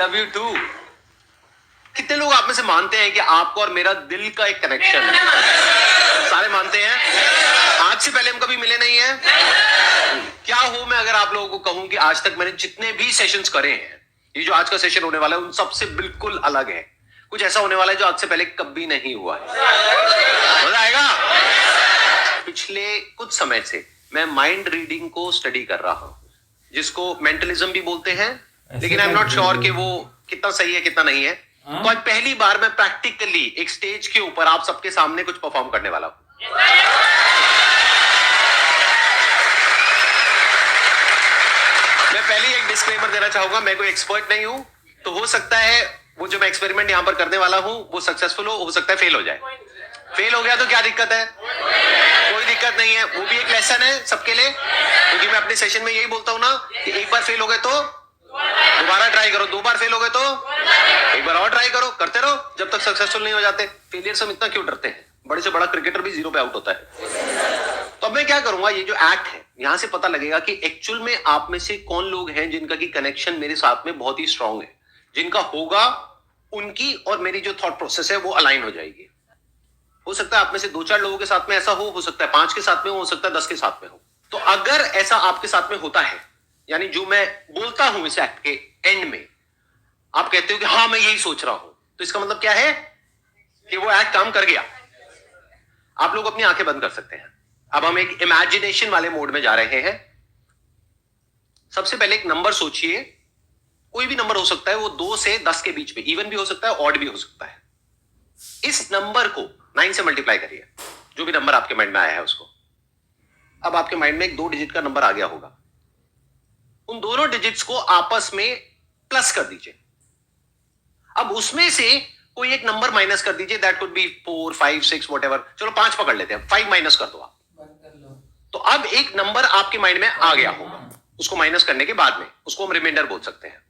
Love you to. कितने लोग आप में से मानते हैं कि आपको और मेरा दिल का एक कनेक्शन है? सारे मानते हैं। आज से पहले हम कभी मिले नहीं है। क्या हूं मैं अगर आप लोगों को कहूं कि आज तक मैंने जितने भी सेशंस करे हैं, ये जो आज का सेशन होने वाला है उन सबसे बिल्कुल अलग है। कुछ ऐसा होने वाला है जो आज से पहले कभी नहीं हुआ है। मजा आएगा। पिछले कुछ समय से मैं माइंड रीडिंग को स्टडी कर रहा हूं, जिसको मेंटलिज्म भी बोलते हैं, लेकिन आई एम नॉट श्योर कि वो कितना सही है कितना नहीं है। तो आज पहली बार मैं प्रैक्टिकली एक स्टेज के ऊपर आप सबके सामने कुछ परफॉर्म करने वाला हूं। मैं पहले एक डिस्क्लेमर देना चाहूंगा, मैं कोई एक्सपर्ट नहीं हूं, तो हो सकता है वो जो मैं एक्सपेरिमेंट यहां पर करने वाला हूं वो सक्सेसफुल हो सकता है फेल हो जाए। फेल हो गया तो क्या दिक्कत है? कोई दिक्कत नहीं है, वो भी एक लेसन है सबके लिए, क्योंकि मैं अपने सेशन में यही बोलता हूं ना कि एक बार फेल हो गए तो दोबारा ट्राई करो, दो बार फेल हो गए तो एक बार और ट्राई करो, करते रहो जब तक सक्सेसफुल नहीं हो जाते। फेलियर से हम इतना क्यों डरते हैं? बड़े से बड़ा क्रिकेटर भी 0 पे आउट होता है। तो अब मैं क्या करूंगा, ये जो एक्ट है यहां से पता लगेगा कि एक्चुअल में आप में से कौन लोग हैं जिनका की कनेक्शन मेरे साथ में बहुत ही स्ट्रांग है। जिनका होगा उनकी और मेरी जो थॉट प्रोसेस है वो अलाइन हो जाएगी। हो सकता है आप में से 2-4 लोगों के साथ में ऐसा हो सकता है 5 के साथ में हो सकता है 10 के साथ में हो। तो अगर ऐसा आपके साथ में होता है, यानी जो मैं बोलता हूं इस एक्ट के एंड में आप कहते हो कि हाँ मैं यही सोच रहा हूं, तो इसका मतलब क्या है कि वो एक्ट काम कर गया। आप लोग अपनी आंखें बंद कर सकते हैं। अब हम एक इमेजिनेशन वाले मोड में जा रहे हैं। सबसे पहले एक नंबर सोचिए, कोई भी नंबर हो सकता है, वो 2 से 10 के बीच में, इवन भी हो सकता है ऑड भी हो सकता है। इस नंबर को 9 से मल्टीप्लाई करिए, जो भी नंबर आपके माइंड में आया है उसको। अब आपके माइंड में एक 2 डिजिट का नंबर आ गया होगा, उन दोनों डिजिट्स को आपस में प्लस कर दीजिए। अब उसमें से कोई एक नंबर माइनस कर दीजिए, दैट कुड बी 4, 5, 6 व्हाटएवर। चलो 5 पकड़ लेते हैं, 5 माइनस कर दो आप। तो अब एक नंबर आपके माइंड में आ गया होगा, उसको माइनस करने के बाद में उसको हम रिमाइंडर बोल सकते हैं।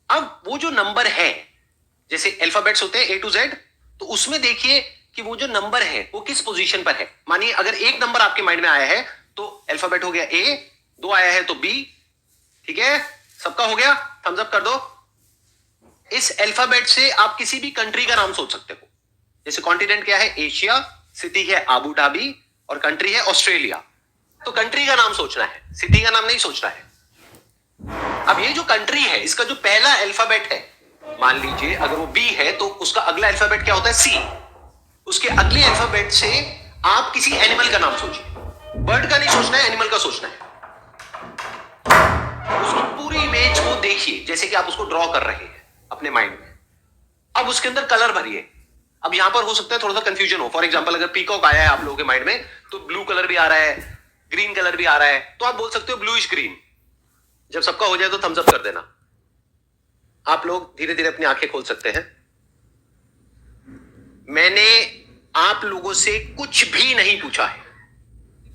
अब वो जो नंबर है, जैसे अल्फाबेट्स होते हैं A to Z, तो उसमें देखिए कि वो जो नंबर है वो किस पोजीशन पर है। मानिए अगर एक नंबर आपके माइंड में आया है तो अल्फाबेट हो गया A, 2 आया है तो B। ठीक है, सबका हो गया, थम्स अप कर दो। इस अल्फाबेट से आप किसी भी कंट्री का नाम सोच सकते हो। जैसे कॉन्टिनेंट क्या है? एशिया, सिटी है अबू धाबी और कंट्री है ऑस्ट्रेलिया। तो कंट्री का नाम सोचना है, सिटी का नाम नहीं सोचना है। अब ये जो कंट्री है इसका जो पहला अल्फाबेट है, मान लीजिए अगर वो बी है तो उसका अगला अल्फाबेट क्या होता है? सी। उसके अगले अल्फाबेट से आप किसी एनिमल का नाम सोचिए। बर्ड का नहीं सोचना है, एनिमल का सोचना है। उसकी पूरी इमेज को देखिए जैसे कि आप उसको ड्रॉ कर रहे हैं अपने माइंड में। अब उसके अंदर कलर भरिए। अब यहां पर हो सकता है थोड़ा सा कंफ्यूजन हो। फॉर एग्जांपल अगर पीकॉक आया है आप लोगों के माइंड में तो ब्लू कलर भी आ रहा है, ग्रीन कलर भी आ रहा है, तो आप बोल सकते हो ब्लूइश ग्रीन। जब सबका हो जाए तो थम्स अप कर देना। आप लोग धीरे धीरे अपनी आंखें खोल सकते हैं। मैंने आप लोगों से कुछ भी नहीं पूछा है,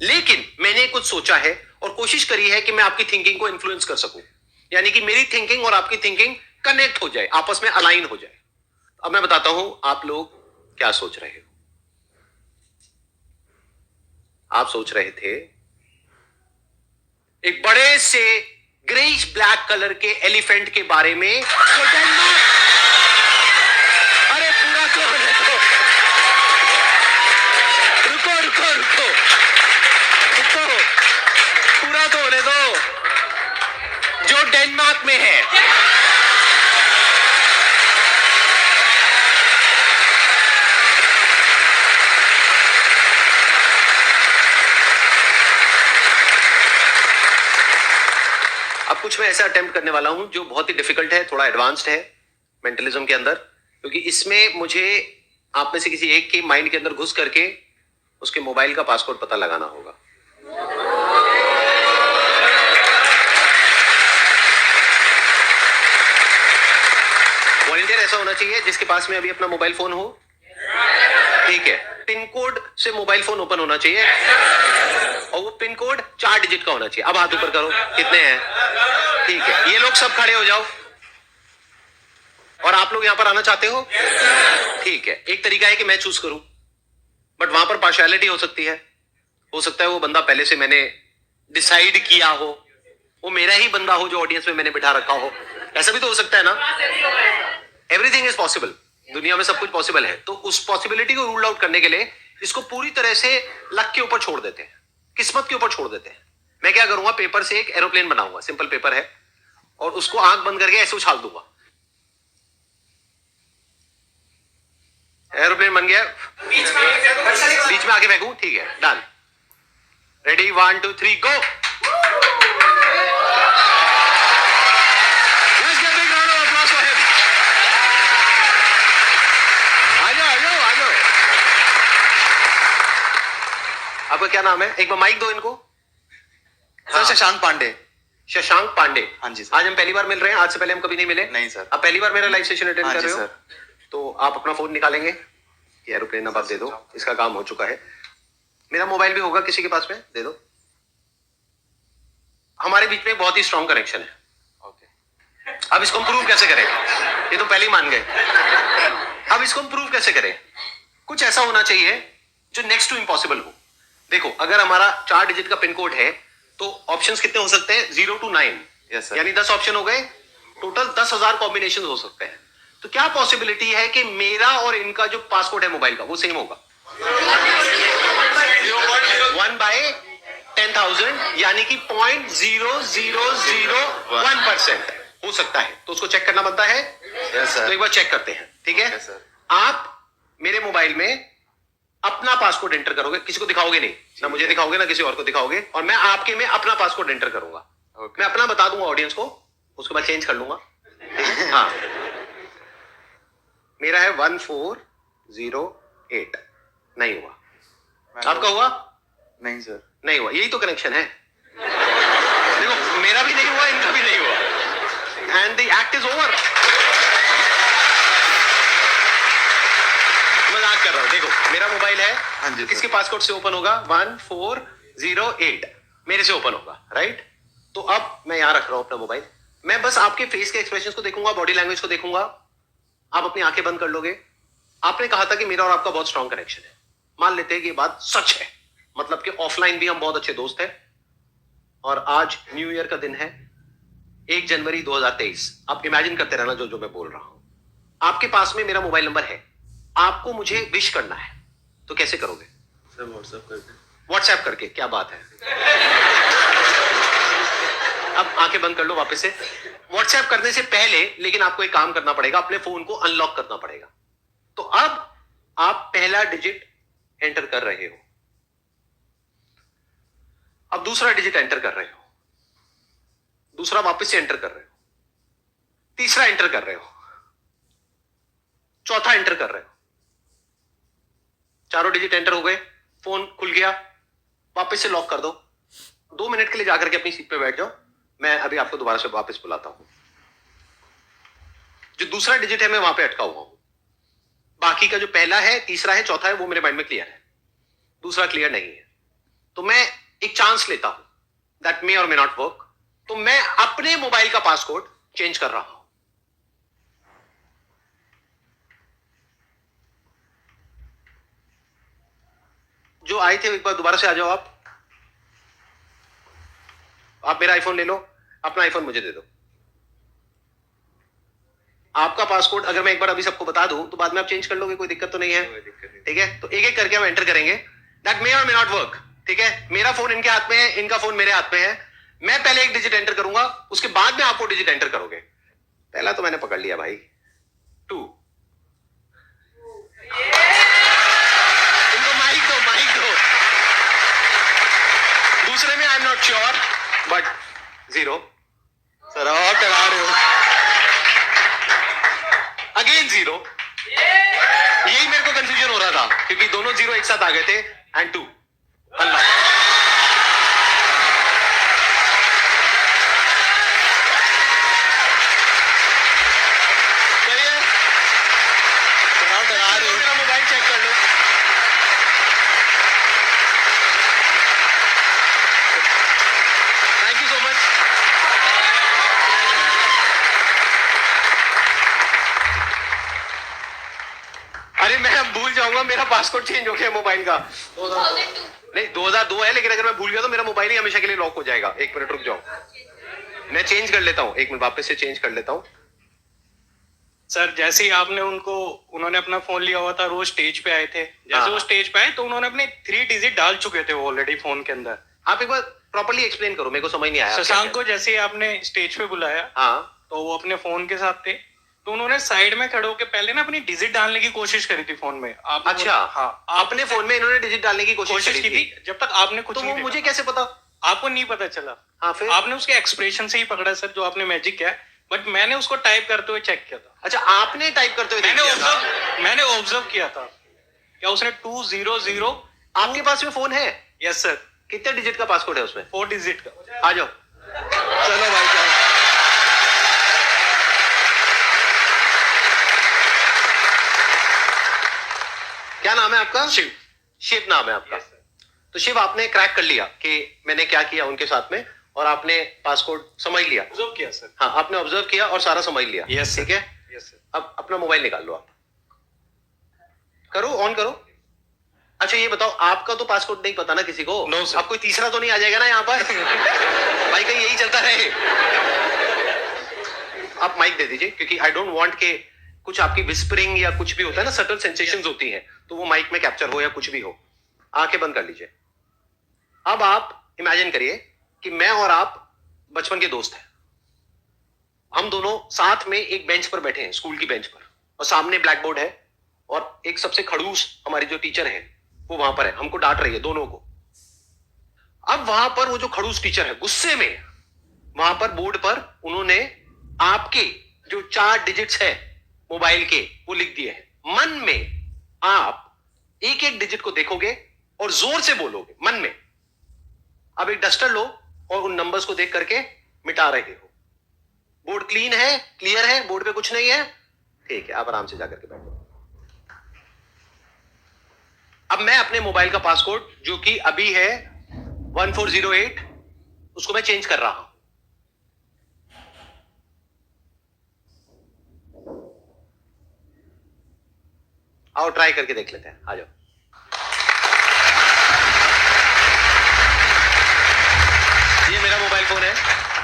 लेकिन मैंने कुछ सोचा है और कोशिश करी है कि मैं आपकी थिंकिंग को इन्फ्लुएंस कर सकूं, यानी कि मेरी थिंकिंग और आपकी थिंकिंग कनेक्ट हो जाए, आपस में अलाइन हो जाए। अब मैं बताता हूं आप लोग क्या सोच रहे हो। आप सोच रहे थे एक बड़े से ग्रेइश ब्लैक कलर के एलिफेंट के बारे में। तो डेनमार्क, अरे पूरा तो होने दो, रुको रुको रुको रुको, पूरा तो होने दो। जो डेनमार्क में है, अब कुछ मैं ऐसा अटेम्प्ट करने वाला हूं जो बहुत ही डिफिकल्ट है, थोड़ा एडवांस्ड है मेंटलिज्म के अंदर, क्योंकि इसमें मुझे आप में से किसी एक के माइंड के अंदर घुस करके उसके मोबाइल का पासवर्ड पता लगाना होगा। वॉलंटियर ऐसा होना चाहिए जिसके पास में अभी अपना मोबाइल फोन हो। ठीक है, पिन कोड से मोबाइल फोन ओपन होना चाहिए और वो पिन कोड 4 डिजिट का होना चाहिए। अब हाथ ऊपर करो, कितने हैं? ठीक है, ये लोग सब खड़े हो जाओ। और आप लोग यहां पर आना चाहते हो? ठीक है, एक तरीका है कि मैं चूज करूं, बट वहां पर पार्शियलिटी हो सकती है। हो सकता है वो बंदा पहले से मैंने डिसाइड किया हो, वो मेरा ही बंदा हो जो ऑडियंस में मैंने बिठा रखा हो, ऐसा भी तो हो सकता है ना? एवरीथिंग इज पॉसिबल, दुनिया में सब कुछ पॉसिबल है। तो उस पॉसिबिलिटी को रूल आउट करने के लिए इसको पूरी तरह से लक के ऊपर छोड़ देते हैं, किस्मत के ऊपर छोड़ देते हैं। मैं क्या करूंगा, पेपर से एक एरोप्लेन बनाऊंगा, सिंपल पेपर है, और उसको आंख बंद करके ऐसे उछाल दूंगा। एरोप्लेन बन गया, बीच में आके फेंकूं, ठीक है, डन। रेडी, 1 2 3 गो। आपका क्या नाम है? एक बार माइक दो इनको। सर शशांक पांडे। शशांक पांडे। हाँ जी सर। आज हम पहली बार मिल रहे हैं, आज से पहले हम कभी नहीं मिले? नहीं सर। अब पहली बार मेरा लाइव सेशन अटेंड कर रहे हो? सर। तो आप अपना फोन निकालेंगे, ये एरोप्लेन अब आप दे दो, इसका काम हो चुका है। मेरा मोबाइल भी होगा किसी के पास में, दे दो। हमारे बीच में बहुत ही स्ट्रॉन्ग कनेक्शन है। ओके। अब इसको हम प्रूव कैसे करें? ये तो पहले ही मान गए। अब इसको हम प्रूव कैसे करें? कुछ ऐसा होना चाहिए जो नेक्स्ट टू इम्पॉसिबल हो। देखो, अगर हमारा 4 डिजिट का पिन कोड है तो ऑप्शंस कितने हो सकते हैं? 0 to 9। Yes sir. यानी 10 ऑप्शन हो गए, टोटल 10,000 कॉम्बिनेशन हो सकते हैं। तो क्या पॉसिबिलिटी है कि मेरा और इनका जो पासकोड है मोबाइल का वो सेम होगा? 1/10,000, यानी कि 0.0001% हो सकता है। तो उसको चेक करना बनता है। Yes sir. तो एक बार चेक करते हैं, ठीक है? Yes sir. आप मेरे मोबाइल में अपना पासकोड एंटर करोगे, किसी को दिखाओगे नहीं, ना मुझे दिखाओगे ना किसी और को दिखाओगे, और मैं आपके में अपना पासकोड एंटर करूंगा। Okay. मैं अपना बता दूंगा ऑडियंस को, उसके बाद चेंज कर लूंगा। हाँ, मेरा है 1408। नहीं हुआ। आपका हुआ? नहीं सर। नहीं हुआ। यही तो कनेक्शन है। देखो, मेरा भी नहीं हुआ, इनका भी नहीं हुआ, and the act is over. मजाक कर रहा हूं। देखो, मेरा मोबाइल है। हाँ जी। किसके पासकोड से ओपन होगा? 1408 मेरे से ओपन होगा, राइट? तो अब मैं यहां रख रहा हूं अपना मोबाइल। मैं बस आपके फेस के एक्सप्रेशंस को देखूंगा, बॉडी लैंग्वेज को देखूंगा। आप अपनी आंखें बंद कर लोगे। आपने कहा था कि मेरा और आपका बहुत स्ट्रॉन्ग कनेक्शन है। मान लेते हैं कि ये बात सच है, मतलब कि ऑफलाइन भी हम बहुत अच्छे दोस्त हैं। और आज न्यू ईयर का दिन है, 1 जनवरी 2023। आप इमेजिन करते रहना जो जो मैं बोल रहा हूं। आपके पास में मेरा मोबाइल नंबर है, आपको मुझे विश करना है, तो कैसे करोगे? सर व्हाट्सएप करके। व्हाट्सएप करके। क्या बात है। अब आंखें बंद कर लो वापस से। व्हाट्सएप करने से पहले लेकिन आपको एक काम करना पड़ेगा, अपने फोन को अनलॉक करना पड़ेगा। तो अब आप पहला डिजिट एंटर कर रहे हो, अब दूसरा डिजिट एंटर कर रहे हो, दूसरा वापस से एंटर कर रहे हो, तीसरा एंटर कर रहे हो, चौथा एंटर कर रहे हो। चारों डिजिट एंटर हो गए, फोन खुल गया, वापस से लॉक कर दो। 2 मिनट के लिए जाकर के अपनी सीट पे बैठ जाओ। मैं अभी आपको दोबारा से वापस बुलाता हूं। जो दूसरा डिजिट है मैं वहां पे अटका हुआ हूं। बाकी का जो पहला है, तीसरा है, चौथा है, वो मेरे माइंड में क्लियर है, दूसरा क्लियर नहीं है। तो मैं एक चांस लेता हूं, दैट मे और मे नॉट वर्क। तो मैं अपने मोबाइल का पासकोड चेंज कर रहा हूं। जो आए थे एक बार दोबारा से आ जाओ। आप मेरा आईफोन ले लो, अपना आईफोन मुझे दे दो। आपका पासकोड अगर मैं एक बार अभी सबको बता दूं तो बाद में आप चेंज कर लोगे, कोई दिक्कत तो नहीं है? ठीक है, तो एक एक करके हम एंटर करेंगे। दैट मे और मे नॉट वर्क। ठीक है, मेरा फोन इनके हाथ में है, इनका फोन मेरे हाथ में है। मैं पहले एक डिजिट एंटर करूंगा, उसके बाद में आप वो डिजिट एंटर करोगे। पहला तो मैंने पकड़ लिया भाई, 2। इनको माइक दो, माइक दो। दूसरे में I am not sure, but 0। Sir और डरा रहे हो। अगेन 0। यही मेरे को कंफ्यूजन हो रहा था क्योंकि दोनों 0 एक साथ आ गए थे। एंड 2 अल्लाह। सही है। डरा रहे हो। मेरा मोबाइल चेक कर लो। Thank you so much. अरे मैं भूल जाऊंगा, मेरा पासवर्ड चेंज हो गया मोबाइल का। 2002 नहीं, 2002 है, लेकिन अगर मैं भूल गया तो मेरा मोबाइल ही हमेशा के लिए लॉक हो जाएगा। 1 मिनट रुक जाओ। मैं चेंज कर लेता हूँ, एक मिनट वापस से चेंज कर लेता हूँ। सर जैसे ही आपने उन्होंने अपना फोन लिया हुआ था, रोज स्टेज पे आए थे, जैसे हाँ। वो स्टेज पे आए तो उन्होंने अपने 3 डिजिट डाल चुके थे वो ऑलरेडी फोन के अंदर। आप एक बार प्रॉपर्ली एक्सप्लेन करो, मेरे को समझ नहीं आया। आप क्या शशांक कह को जैसे ही आपने स्टेज पे बुलाया, हाँ तो वो अपने फोन के साथ थे, तो उन्होंने साइड में खड़े होकर पहले ना अपनी डिजिट डालने की कोशिश करी थी फोन में। आप अच्छा, हाँ, अपने फोन में इन्होंने डिजिट डालने की कोशिश की थी जब तक आपने कुछ तो नहीं वो देखा। मुझे कैसे पता? आपको नहीं पता चला। हाँ फिर आपने उसके एक्सप्रेशन से ही पकड़ा सर, जो आपने मैजिक किया, बट मैंने उसको टाइप करते हुए चेक किया था। अच्छा, आपने टाइप करते हुए देख लिया था? मैंने ऑब्जर्व किया था क्या उसने 200। आपके पास में फोन है? Yes sir. कितने डिजिट का पासकोड है उसमें? 4 डिजिट का। आ जाओ, चलो भाई साहब। क्या नाम है आपका? शिव। शिव नाम है आपका? तो शिव, आपने क्रैक कर लिया कि मैंने क्या किया उनके साथ में, और आपने पासकोड समझ लिया। ऑब्जर्व किया सर। हाँ, आपने ऑब्जर्व किया और सारा समझ लिया। यस ठीक है। Yes sir. अब अपना मोबाइल निकाल लो, आप करो, ऑन करो। अच्छा ये बताओ, आपका तो पासकोड नहीं पता ना किसी को? No, sir. अब कोई तीसरा तो नहीं आ जाएगा ना यहाँ पर? भाई कहीं यही चलता रहे। आप माइक दे दीजिए, क्योंकि आई डोंट वांट के कुछ आपकी विस्परिंग या कुछ भी होता है ना, सटल सेंसेशंस होती हैं, तो वो माइक में कैप्चर हो या कुछ भी हो। आंखें बंद कर लीजिए। अब आप इमेजिन करिए कि मैं और आप बचपन के दोस्त हैं। हम दोनों साथ में एक बेंच पर बैठे हैं, स्कूल की बेंच पर, और सामने ब्लैक बोर्ड है, और एक सबसे खड़ूस हमारी जो टीचर है वो वहां पर है, हमको डांट रही है दोनों को। अब वहां पर वो जो खड़ूस टीचर है गुस्से में, वहां पर बोर्ड पर उन्होंने आपके जो 4 डिजिट्स है मोबाइल के वो लिख दिए हैं। मन में आप एक एक डिजिट को देखोगे और जोर से बोलोगे मन में। अब एक डस्टर लो और उन नंबर्स को देख करके मिटा रहे हो। बोर्ड क्लीन है, क्लियर है, बोर्ड पे कुछ नहीं है, ठीक है, आप आराम से जाकर के बैठो। अब मैं अपने मोबाइल का पासकोड जो कि अभी है 1408, उसको मैं चेंज कर रहा हूं। आओ ट्राई करके देख लेते हैं, आ जाओ। ये मेरा मोबाइल फोन है,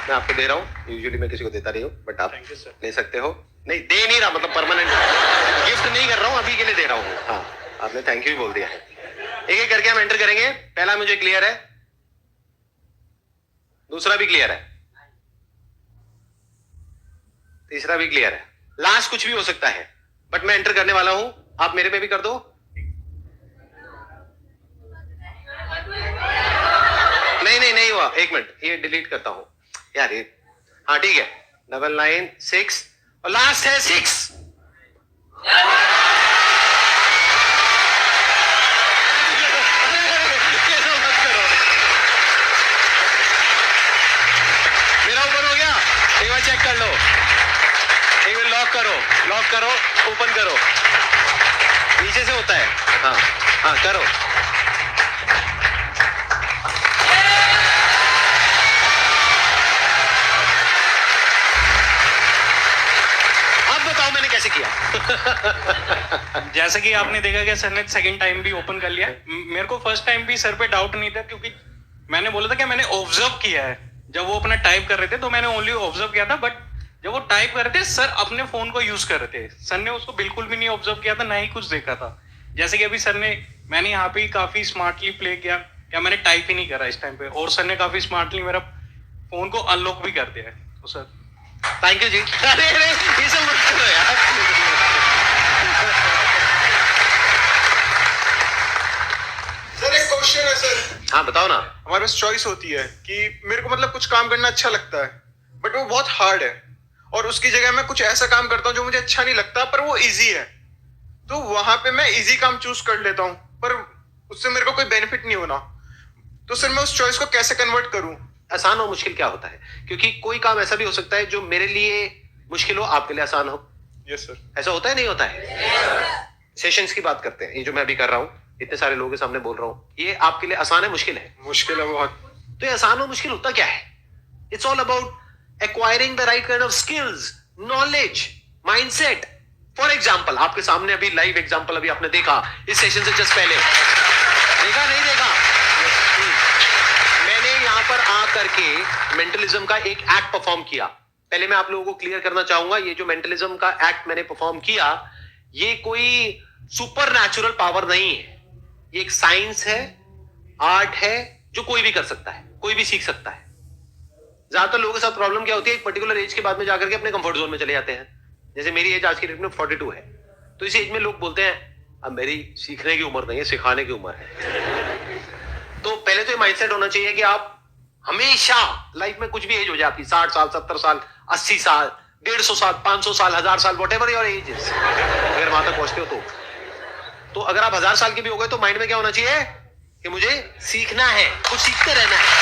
मैं आपको दे रहा हूं। यूजुअली मैं किसी को देता नहीं हूं, बट आप Thank you, sir. ले सकते हो। नहीं दे नहीं रहा, मतलब परमानेंट गिफ्ट नहीं कर रहा हूं, अभी के लिए दे रहा हूं। हाँ, आपने थैंक यू बोल दिया है। एक एक करके हम एंटर करेंगे। पहला मुझे क्लियर है, दूसरा भी क्लियर है, तीसरा भी क्लियर है, लास्ट कुछ भी हो सकता है, बट मैं एंटर करने वाला हूं। आप मेरे पे भी कर दो। नहीं हुआ, एक मिनट, ये डिलीट करता हूं यार ये। हाँ ठीक है, 996 और लास्ट है 6। मेरा ओपन हो गया, एक बार चेक कर लो, एक बार लॉक करो, ओपन करो, नीचे से होता है। हाँ हाँ करो। अब बताओ मैंने कैसे किया? जैसे कि आपने देखा कि सर ने सेकंड टाइम भी ओपन कर लिया। मेरे को फर्स्ट टाइम भी सर पे डाउट नहीं था, क्योंकि मैंने बोला था कि मैंने ऑब्जर्व किया है। जब वो अपना टाइप कर रहे थे तो मैंने ओनली ऑब्जर्व किया था, बट जब वो टाइप कर रहे थे सर अपने फोन को यूज कर रहे थे। सर ने उसको बिल्कुल भी नहीं ऑब्जर्व किया था, ना ही कुछ देखा था। जैसे कि अभी सर ने, मैंने यहाँ पे काफी स्मार्टली प्ले किया, क्या मैंने टाइप ही नहीं करा इस टाइम पे, और सर ने काफी स्मार्टली मेरा फोन को अनलॉक भी कर दिया है। तो सर थैंक यू जी। अरे ये सब मत करो यार। सर एक क्वेश्चन है सर। हाँ बताओ ना। हमारे पास चॉइस होती है कि मेरे को मतलब कुछ काम करना अच्छा लगता है, बट वो बहुत हार्ड है, और उसकी जगह मैं कुछ ऐसा काम करता हूँ जो मुझे अच्छा नहीं लगता पर वो इजी है। तो वहां पे मैं इजी काम चूज कर लेता हूँ, पर उससे मेरे को कोई बेनिफिट नहीं होना। तो सर मैं उस चॉइस को कैसे कन्वर्ट करूँ? आसान और मुश्किल क्या होता है? क्योंकि कोई काम ऐसा भी हो सकता है जो मेरे लिए मुश्किल हो, आपके लिए आसान हो। Yes sir. ऐसा होता है, नहीं होता है? सेशंस की बात करते हैं, ये जो मैं अभी कर रहा हूँ, इतने सारे लोगों के सामने बोल रहा हूँ, ये आपके लिए आसान है, मुश्किल है? मुश्किल है बहुत। तो ये आसान और मुश्किल होता क्या है? It's all about acquiring the right kind of skills, knowledge, mindset. For example, आपके सामने अभी लाइव एग्जाम्पल अभी आपने देखा इस सेशन से जस्ट पहले, देखा नहीं देखा? मैंने यहां पर आ करके मेंटलिज्म का एक एक्ट परफॉर्म किया। पहले मैं आप लोगों को क्लियर करना चाहूंगा, ये जो मेंटलिज्म का एक्ट मैंने परफॉर्म किया, ये कोई सुपर नेचुरल पावर नहीं है। ये एक साइंस है, आर्ट है, जो कोई भी कर सकता है, कोई भी सीख सकता है। ज्यादातर लोगों के साथ प्रॉब्लम क्या होती है, एक पर्टिकुलर एज के बाद में जाकर के अपने कंफर्ट जोन में चले जाते हैं। जैसे मेरी एज आज की डेट में 42 है, तो इस एज में लोग बोलते हैं अब मेरी सीखने की उम्र नहीं है, सिखाने की उम्र है। तो पहले तो ये माइंडसेट होना चाहिए कि आप हमेशा लाइफ में कुछ भी एज हो जाए आपकी, 60 साल, 70 साल, 80 साल, 150 साल, 500 साल, 1000 साल, what ever your age is, अगर वहां तक पहुंचते हो तो अगर आप 1000 साल के भी हो गए तो माइंड में क्या होना चाहिए कि मुझे सीखना है, कुछ सीखते रहना है।